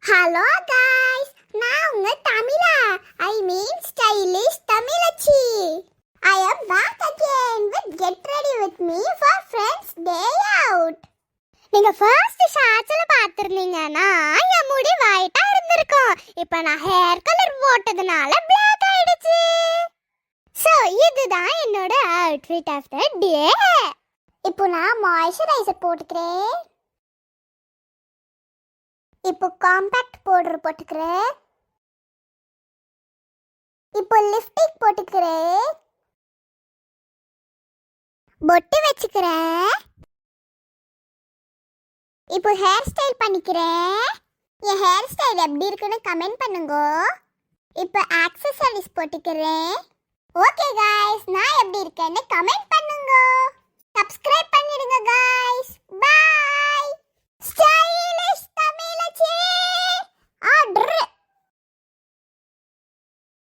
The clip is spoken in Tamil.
ஹலோ guys, நான் உங்க தமிழா, I mean stylish Thamizhachi. I am back again with Get Ready With Me for Friends Day Out. நீங்க ஃபர்ஸ்ட் ஷாட்ஸ்ல பாத்துறீங்கன்னா என் முடி ஒயிட்டா இருந்திருக்கும். இப்போ நான் ஹேர் கலர் போட்டதனால Black ஆயிடுச்சு. சோ இதுதான் என்னோட அவுட்ஃபிட் ஆஃப்டர் டே. இப்போ நான் மாய்ஸ்சரைசர் போட்டுக்கிறேன். இப்போ காம்பாக்ட் பவுடர் போட்டுக்கிறேன். இப்போ லிப்ஸ்டிக் போட்டுக்கிறேன். பொட்டு வச்சுக்கிறேன். இப்போ ஹேர் ஸ்டைல் பண்ணிக்கிறேன். என் ஹேர் ஸ்டைல் எப்படி இருக்குன்னு கமெண்ட் பண்ணுங்க. இப்போ ஆக்சஸரிஸ் போட்டுக்கிறேன். ஓகே गाइस, நான் எப்படி இருக்கேன்னு கமெண்ட் பண்ணுங்க. சப்ஸ்கிரைப் பண்ணிடுங்க गाइस. பை. ஸ்டைல்